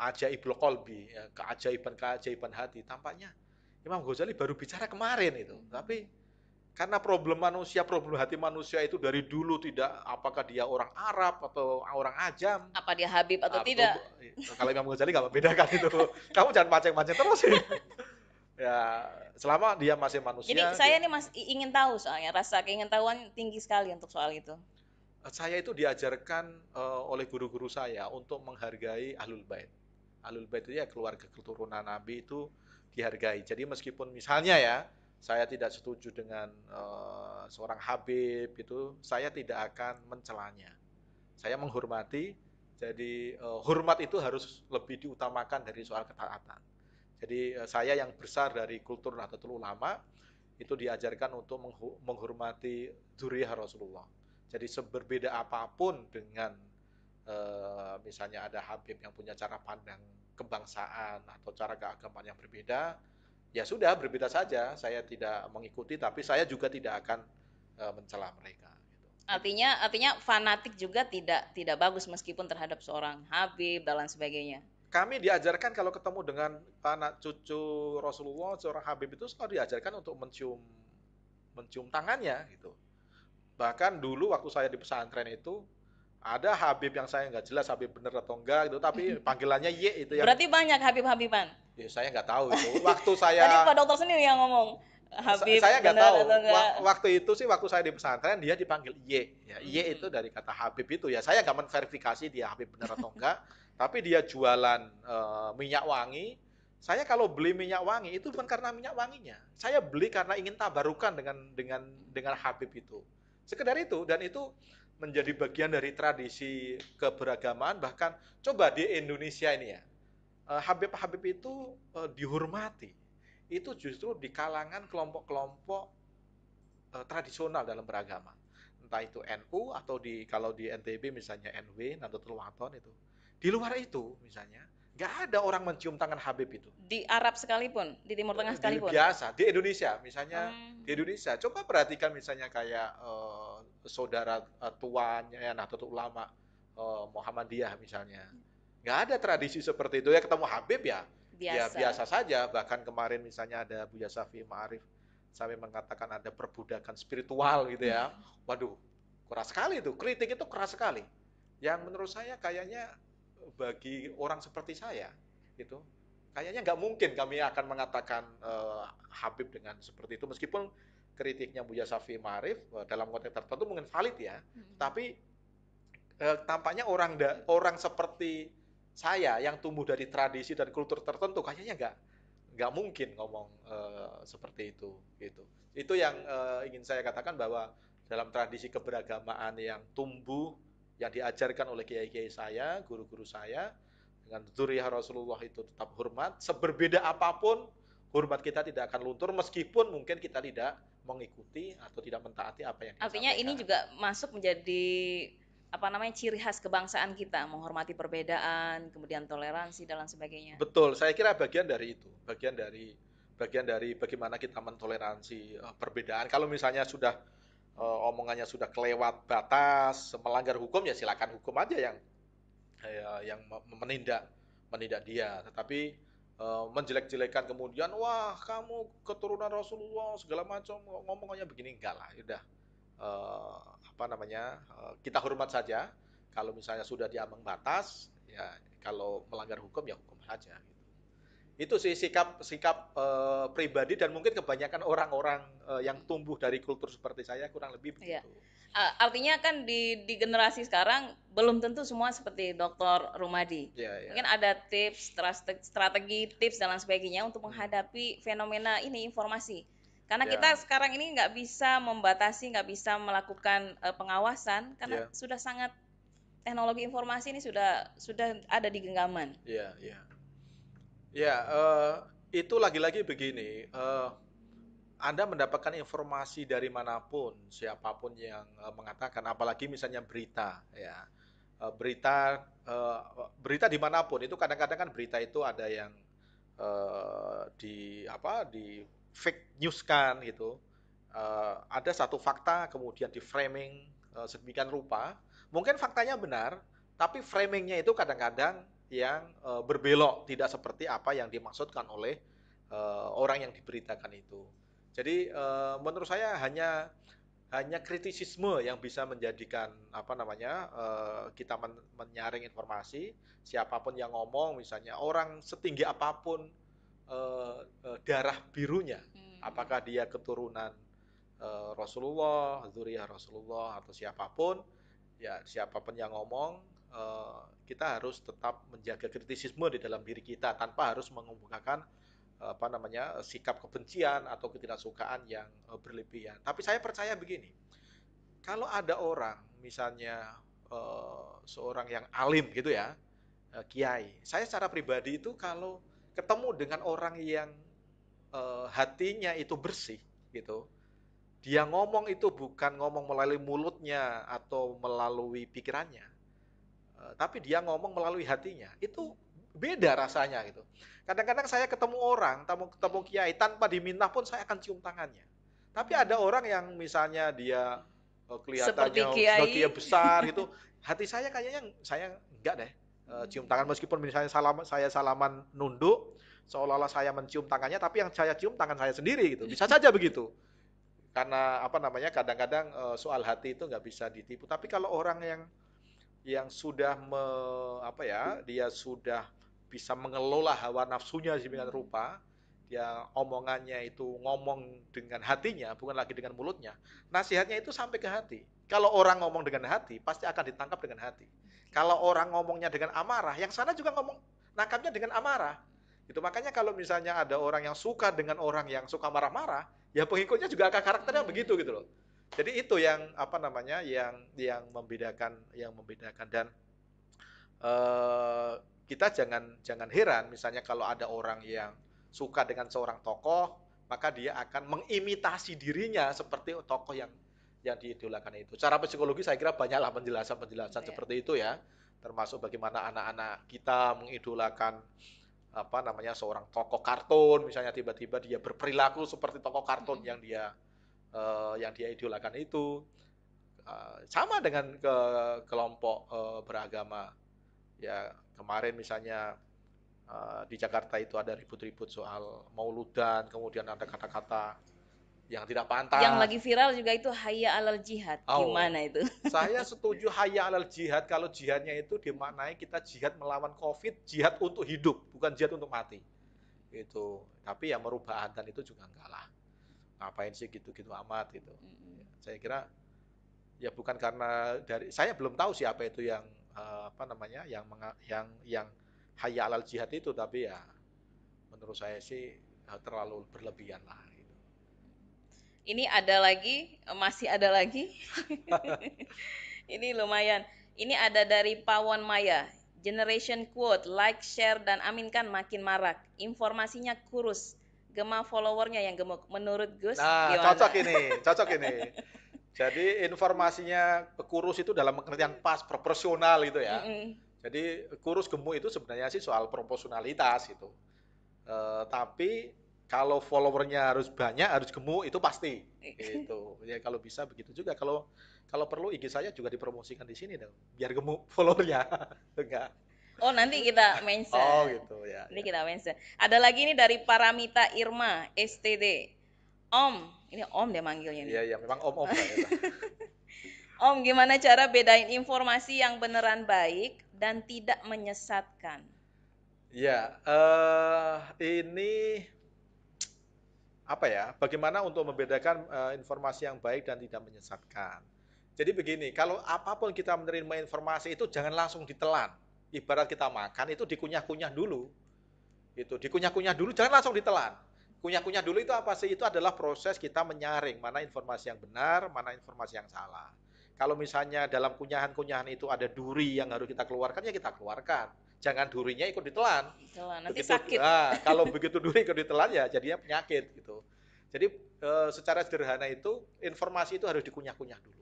ajaibul qalbi, ya, keajaiban hati, tampaknya Imam Ghazali baru bicara kemarin itu. Tapi karena problem manusia, problem hati manusia itu dari dulu tidak, apakah dia orang Arab atau orang Ajam, apa dia Habib atau tidak. Kalau Imam Ghazali nggak membedakan itu. Kamu jangan pancing-pancing terus sih. Ya, selama dia masih manusia. Jadi saya ini ingin tahu soalnya, rasa keingintahuan tinggi sekali untuk soal itu. Saya itu diajarkan oleh guru-guru saya untuk menghargai Ahlul Bait. Ahlul Bait itu ya keluarga keturunan Nabi itu dihargai. Jadi meskipun misalnya ya, saya tidak setuju dengan seorang Habib itu, saya tidak akan mencelanya. Saya menghormati, jadi hormat itu harus lebih diutamakan dari soal ketaatan. Jadi saya yang besar dari kultur Nahdlatul Ulama itu diajarkan untuk menghormati dzurriyyah Rasulullah. Jadi seberbeda apapun dengan misalnya ada Habib yang punya cara pandang kebangsaan atau cara keagamaan yang berbeda, ya sudah berbeda saja. Saya tidak mengikuti, tapi saya juga tidak akan mencela mereka. Artinya fanatik juga tidak bagus meskipun terhadap seorang Habib dan lain sebagainya. Kami diajarkan kalau ketemu dengan anak cucu Rasulullah, seorang Habib itu selalu diajarkan untuk mencium tangannya gitu. Bahkan dulu waktu saya di pesantren itu ada Habib yang saya nggak jelas Habib bener atau enggak gitu, tapi panggilannya Y itu yang. Berarti banyak Habib-Habiban. Ya, saya nggak tahu itu. Waktu saya. Tadi Pak Dokter sendiri yang ngomong Habib. Saya nggak tahu. Waktu itu sih waktu saya di pesantren dia dipanggil Y. Ya, Y itu dari kata Habib itu ya. Saya nggak menverifikasi dia Habib bener atau enggak. Tapi dia jualan minyak wangi. Saya kalau beli minyak wangi itu bukan karena minyak wanginya. Saya beli karena ingin tabarukan dengan Habib itu. Sekedar itu, dan itu menjadi bagian dari tradisi keberagaman. Bahkan coba di Indonesia ini ya, Habib-Habib itu dihormati. Itu justru di kalangan kelompok-kelompok tradisional dalam beragama. Entah itu NU atau kalau di NTB misalnya NW, Nahdlatul Wathon itu. Di luar itu misalnya, nggak ada orang mencium tangan Habib itu. Di Arab sekalipun, di Timur Tengah sekalipun. Biasa, di Indonesia misalnya, di Indonesia. Coba perhatikan misalnya kayak saudara tuanya ya, Nahdlatul Ulama, Muhammadiyah misalnya. Nggak ada tradisi seperti itu ya, ketemu Habib ya. Ya biasa saja. Bahkan kemarin misalnya ada Buya Syafi'i Ma'arif sampai mengatakan ada perbudakan spiritual gitu ya. Waduh, keras sekali itu. Kritik itu keras sekali. Yang menurut saya kayaknya bagi orang seperti saya itu kayaknya nggak mungkin kami akan mengatakan Habib dengan seperti itu, meskipun kritiknya Buya Syafi'i Ma'arif dalam konteks tertentu mungkin valid ya, tapi tampaknya orang seperti saya yang tumbuh dari tradisi dan kultur tertentu kayaknya nggak mungkin ngomong seperti itu gitu. Itu yang ingin saya katakan, bahwa dalam tradisi keberagamaan yang tumbuh, yang diajarkan oleh kiai-kiai saya, guru-guru saya, dengan dzurriyyah Rasulullah itu tetap hormat, seberbeda apapun, hormat kita tidak akan luntur meskipun mungkin kita tidak mengikuti atau tidak mentaati apa yang dia Artinya ini sampaikan. juga masuk menjadi apa namanya ciri khas kebangsaan kita, menghormati perbedaan, kemudian toleransi dan lain sebagainya. Betul, saya kira bagian dari itu, bagian dari bagaimana kita mentoleransi perbedaan. Kalau misalnya sudah omongannya sudah kelewat batas, melanggar hukum ya silakan hukum aja yang menindak menindak dia. Tetapi menjelek-jelekan kemudian, wah kamu keturunan Rasulullah segala macam, ngomongnya begini, enggak lah, udah apa namanya, kita hormat saja. Kalau misalnya sudah di ambang batas, ya kalau melanggar hukum ya hukum saja. Itu sih sikap sikap pribadi dan mungkin kebanyakan orang-orang yang tumbuh dari kultur seperti saya kurang lebih Iya. begitu. Artinya kan di generasi sekarang belum tentu semua seperti Dr. Rumadi. Ya, ya. Mungkin ada tips, strategi, tips dan lain sebagainya untuk Hmm. menghadapi fenomena ini informasi. Karena Ya, kita sekarang ini nggak bisa membatasi, nggak bisa melakukan pengawasan karena ya, sudah sangat teknologi informasi ini sudah ada di genggaman. ya, ya. Ya, itu lagi-lagi begini. Anda mendapatkan informasi dari manapun, siapapun yang mengatakan, apalagi misalnya berita, ya. Berita berita dimanapun itu kadang-kadang kan berita itu ada yang di fake news kan gitu. Ada satu fakta kemudian di framing sedemikian rupa. Mungkin faktanya benar, tapi framingnya itu kadang-kadang yang berbelok, tidak seperti apa yang dimaksudkan oleh orang yang diberitakan itu. Jadi menurut saya hanya kritisisme yang bisa menjadikan apa namanya kita menyaring informasi. Siapapun yang ngomong, misalnya orang setinggi apapun darah birunya, apakah dia keturunan Rasulullah, dzurriyyah Rasulullah atau siapapun, ya siapapun yang ngomong, kita harus tetap menjaga kritisisme di dalam diri kita tanpa harus mengemukakan apa namanya sikap kebencian atau ketidaksukaan yang berlebihan. Tapi saya percaya begini, kalau ada orang misalnya seorang yang alim gitu ya, kiai, saya secara pribadi itu kalau ketemu dengan orang yang hatinya itu bersih gitu, dia ngomong itu bukan ngomong melalui mulutnya atau melalui pikirannya, tapi dia ngomong melalui hatinya, itu beda rasanya gitu. Kadang-kadang saya ketemu orang, ketemu kiai, tanpa diminta pun saya akan cium tangannya. Tapi ada orang yang misalnya dia Seperti kelihatannya sudah kiai, kiai besar gitu, hati saya kayaknya saya enggak deh cium tangan, meskipun misalnya saya salaman nunduk, seolah-olah saya mencium tangannya, tapi yang saya cium tangan saya sendiri gitu. Bisa saja begitu. Karena apa namanya, kadang-kadang soal hati itu nggak bisa ditipu. Tapi kalau orang yang sudah apa ya, dia sudah bisa mengelola hawa nafsunya sedemikian rupa, dia omongannya itu ngomong dengan hatinya, bukan lagi dengan mulutnya. Nasihatnya itu sampai ke hati. Kalau orang ngomong dengan hati, pasti akan ditangkap dengan hati. Kalau orang ngomongnya dengan amarah, yang sana juga ngomong nangkapnya dengan amarah. Itu makanya kalau misalnya ada orang yang suka dengan orang yang suka marah-marah, ya pengikutnya juga akan karakternya begitu gitu loh. Jadi itu yang apa namanya, yang membedakan dan eh, kita jangan heran misalnya kalau ada orang yang suka dengan seorang tokoh, maka dia akan mengimitasi dirinya seperti tokoh yang diidolakan itu. Secara psikologi saya kira banyaklah penjelasan-penjelasan ya. seperti itu ya, termasuk bagaimana anak-anak kita mengidolakan apa namanya seorang tokoh kartun, misalnya tiba-tiba dia berperilaku seperti tokoh kartun yang dia idolakan itu. Sama dengan kelompok beragama. Ya kemarin misalnya di Jakarta itu ada ribut-ribut soal mauludan, kemudian ada kata-kata yang tidak Yang pantas. lagi viral juga itu hayya alal jihad. Oh, Gimana itu? saya setuju hayya alal jihad kalau jihadnya itu dimaknai kita jihad melawan COVID, jihad untuk hidup, bukan jihad untuk mati. Itu. Tapi yang merubah adzan itu juga enggak lah. Ngapain sih gitu-gitu amat gitu. Ya, saya kira ya bukan karena dari saya belum tahu siapa itu yang apa namanya yang hayya alal jihad itu, tapi ya menurut saya sih terlalu berlebihan lah gitu. Ini ada lagi, masih ada lagi. Ini lumayan. Ini ada dari Pawon Maya. Generation quote, like, share, dan aminkan makin marak. Informasinya kurus. Gema followernya yang gemuk. Menurut Gus, Nah, gimana? cocok ini. Jadi informasinya kurus itu dalam pengertian pas, proporsional gitu ya. Mm-mm. Jadi kurus gemuk itu sebenarnya sih soal proporsionalitas gitu. Tapi kalau followernya harus banyak, harus gemuk itu pasti. Gitu. Ya kalau bisa begitu juga. Kalau kalau perlu IG saya juga dipromosikan di sini dong, biar gemuk followernya. Enggak. Oh, nanti kita Oh mention. gitu ya, Nanti ya. kita mention. Ada lagi nih dari Paramita Irma, STD. Om, ini Om dia manggilnya nih. Iya ya, memang om-om saya lah. Om, gimana cara bedain informasi yang beneran baik dan tidak menyesatkan? Ya, ini apa ya? Bagaimana untuk membedakan informasi yang baik dan tidak menyesatkan? Jadi begini, kalau apapun kita menerima informasi itu jangan langsung ditelan. Ibarat kita makan itu dikunyah-kunyah dulu. Itu dikunyah-kunyah dulu, jangan langsung ditelan. Kunyah-kunyah dulu itu apa sih? Itu adalah proses kita menyaring mana informasi yang benar, mana informasi yang salah. Kalau misalnya dalam kunyahan-kunyahan itu ada duri yang harus kita keluarkan, ya kita keluarkan. Jangan durinya ikut ditelan. Itulah, nanti Begitu, sakit. kalau begitu duri ikut ditelan ya jadinya penyakit gitu. Jadi secara sederhana itu informasi itu harus dikunyah-kunyah dulu.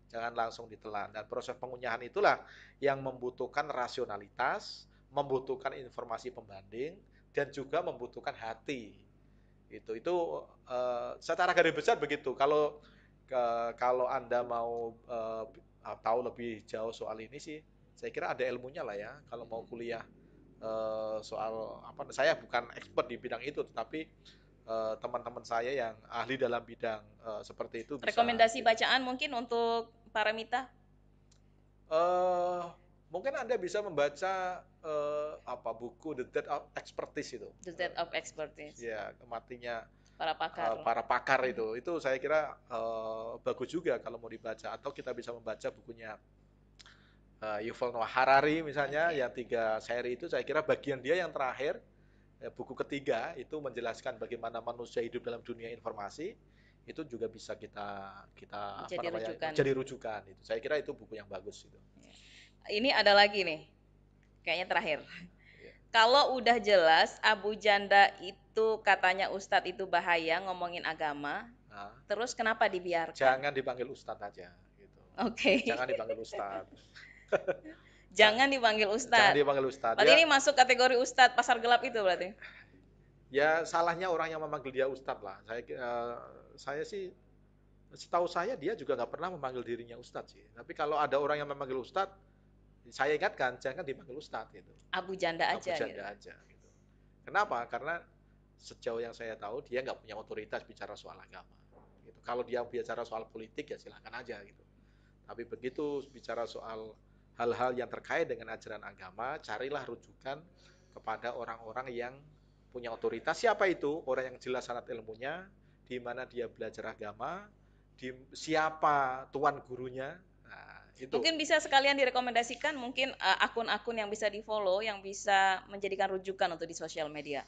Jangan langsung ditelan. Dan proses pengunyahan itulah yang membutuhkan rasionalitas, membutuhkan informasi pembanding, dan juga membutuhkan hati. Itu secara garis besar begitu. Kalau Anda mau tahu lebih jauh soal ini sih, saya kira ada ilmunya lah ya. Kalau mau kuliah soal apa, saya bukan expert di bidang itu, tetapi teman-teman saya yang ahli dalam bidang seperti itu bisa. Rekomendasi bacaan mungkin untuk Paramita? eh Mungkin Anda bisa membaca apa buku The Death of Expertise itu. The Death of Expertise. Ya, kematinya Para pakar. para pakar itu. Itu saya kira bagus juga kalau mau dibaca. Atau kita bisa membaca bukunya Yuval Noah Harari misalnya, Oke. yang 3 seri itu saya kira bagian dia yang terakhir, buku ketiga itu menjelaskan bagaimana manusia hidup dalam dunia informasi. Itu juga bisa kita kita apa Jadi namanya, rujukan. jadi rujukan itu. Saya kira itu buku yang bagus itu. Ini ada lagi nih, kayaknya terakhir. Ya. Kalau udah jelas Abu Janda itu katanya Ustadz itu bahaya ngomongin agama, Nah, terus kenapa dibiarkan? jangan dipanggil Ustadz aja gitu. Oke. Jangan dipanggil Ustadz. Jangan dipanggil Jangan Ustadz. dipanggil Ustadz. Berarti Ya, ini masuk kategori Ustadz pasar gelap itu berarti? ya salahnya orang yang memanggil dia Ustadz lah. Saya sih, setahu saya dia juga nggak pernah memanggil dirinya Ustadz sih. Tapi kalau ada orang yang memanggil Ustadz, saya ingatkan jangan dipanggil Ustadz gitu. Abu Janda Abu aja gitu. Janda aja gitu. Kenapa? Karena sejauh yang saya tahu dia nggak punya otoritas bicara soal agama. Gitu. Kalau dia bicara soal politik ya silakan aja gitu. Tapi begitu bicara soal hal-hal yang terkait dengan ajaran agama, carilah rujukan kepada orang-orang yang punya otoritas. Siapa itu? Orang yang jelas sanad ilmunya, di mana dia belajar agama, siapa tuan gurunya. Nah, itu. Mungkin bisa sekalian direkomendasikan mungkin akun-akun yang bisa di-follow yang bisa menjadikan rujukan untuk di sosial media.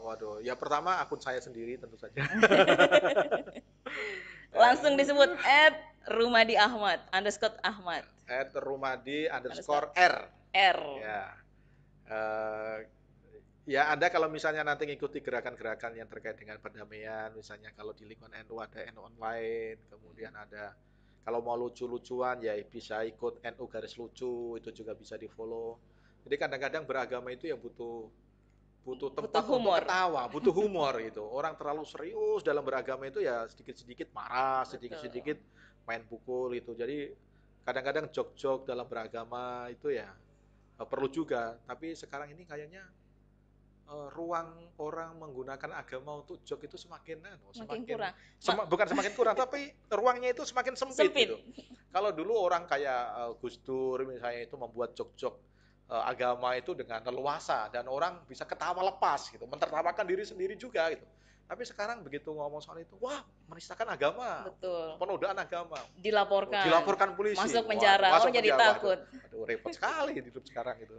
Waduh, ya pertama akun saya sendiri tentu saja. Langsung disebut @rumadi_ahmad _ahmad. @rumadi_r. R. Ya. Eh, Ya, Anda kalau misalnya nanti ngikuti gerakan-gerakan yang terkait dengan perdamaian, misalnya kalau di lingkungan NU ada NU Online, kemudian ada kalau mau lucu-lucuan ya bisa ikut NU garis lucu, itu juga bisa di-follow. Jadi kadang-kadang beragama itu ya butuh butuh tempat untuk humor. ketawa, butuh humor gitu. Orang terlalu serius dalam beragama itu ya sedikit-sedikit marah, sedikit-sedikit main pukul gitu. Jadi kadang-kadang jok-jok dalam beragama itu ya perlu juga. Tapi sekarang ini kayaknya ruang orang menggunakan agama untuk jok itu semakin kurang. bukan semakin kurang, tapi ruangnya itu semakin sempit. Gitu. Kalau dulu orang kayak Gus Dur misalnya itu membuat jok-jok agama itu dengan leluasa dan orang bisa ketawa lepas gitu, mentertawakan diri sendiri juga gitu. Tapi sekarang begitu ngomong soal itu, wah menistakan agama, betul, penodaan agama, dilaporkan polisi, masuk penjara, masuk jadi penjara. takut. Aduh, repot sekali hidup sekarang gitu.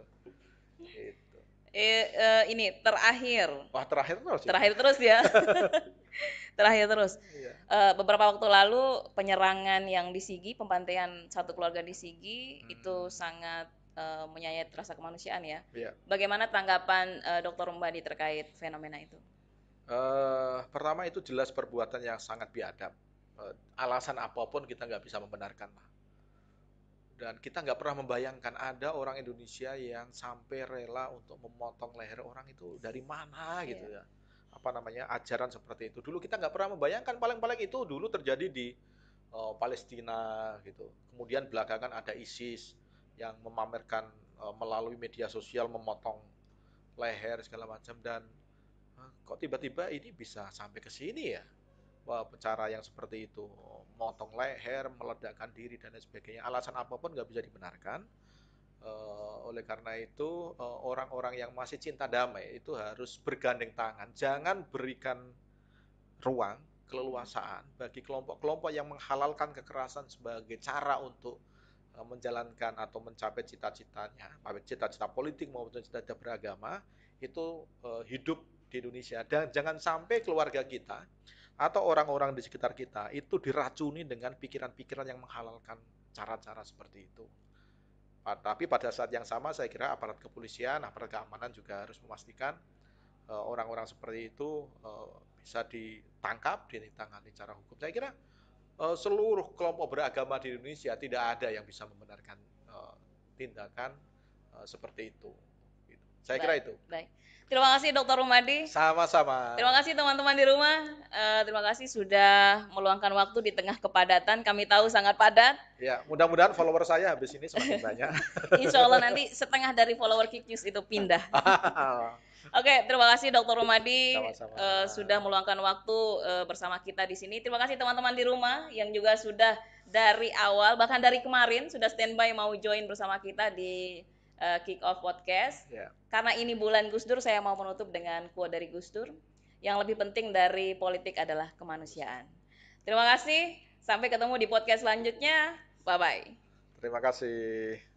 Gitu. Ini terakhir. Wah, terakhir terus ini. Terakhir terus ya. Terakhir terus. Iya. Beberapa waktu lalu penyerangan yang di Sigi, pembantaian satu keluarga di Sigi itu sangat menyayat rasa kemanusiaan ya. Iya. Bagaimana tanggapan Dr. Rumbadi terkait fenomena itu? Pertama itu jelas perbuatan yang sangat biadab. Alasan apapun kita nggak bisa membenarkan lah. Dan kita nggak pernah membayangkan ada orang Indonesia yang sampai rela untuk memotong leher orang itu dari mana gitu ya. Apa namanya, ajaran seperti itu. Dulu kita nggak pernah membayangkan, paling-paling itu dulu terjadi di Palestina gitu. Kemudian belakangan ada ISIS yang memamerkan melalui media sosial memotong leher segala macam, dan kok tiba-tiba ini bisa sampai ke sini ya. Cara yang seperti itu, motong leher, meledakkan diri dan lain sebagainya, alasan apapun nggak bisa dibenarkan. Oleh karena itu orang-orang yang masih cinta damai itu harus bergandeng tangan, jangan berikan ruang keleluasaan bagi kelompok-kelompok yang menghalalkan kekerasan sebagai cara untuk menjalankan atau mencapai cita-citanya, cita-cita politik maupun cita-cita beragama itu hidup di Indonesia. Dan jangan sampai keluarga kita atau orang-orang di sekitar kita itu diracuni dengan pikiran-pikiran yang menghalalkan cara-cara seperti itu. Tapi pada saat yang sama saya kira aparat kepolisian, aparat keamanan juga harus memastikan orang-orang seperti itu bisa ditangkap, ditangani secara hukum. Saya kira seluruh kelompok beragama di Indonesia tidak ada yang bisa membenarkan tindakan seperti itu. Saya kira itu. Baik. Terima kasih Dr. Rumbadi. Sama-sama. Terima kasih teman-teman di rumah. Terima kasih sudah meluangkan waktu di tengah kepadatan. Kami tahu sangat padat. Ya, mudah-mudahan follower saya habis ini semakin banyak. Insya Allah nanti setengah dari follower Kick News itu pindah. Oke, terima kasih Dr. Rumbadi sudah meluangkan waktu bersama kita di sini. Terima kasih teman-teman di rumah yang juga sudah dari awal, bahkan dari kemarin sudah standby mau join bersama kita di Kick Off Podcast. Karena ini bulan Gus Dur, saya mau menutup dengan quote dari Gus Dur. Yang lebih penting dari politik adalah kemanusiaan. Terima kasih. Sampai ketemu di podcast selanjutnya. Bye-bye. Terima kasih.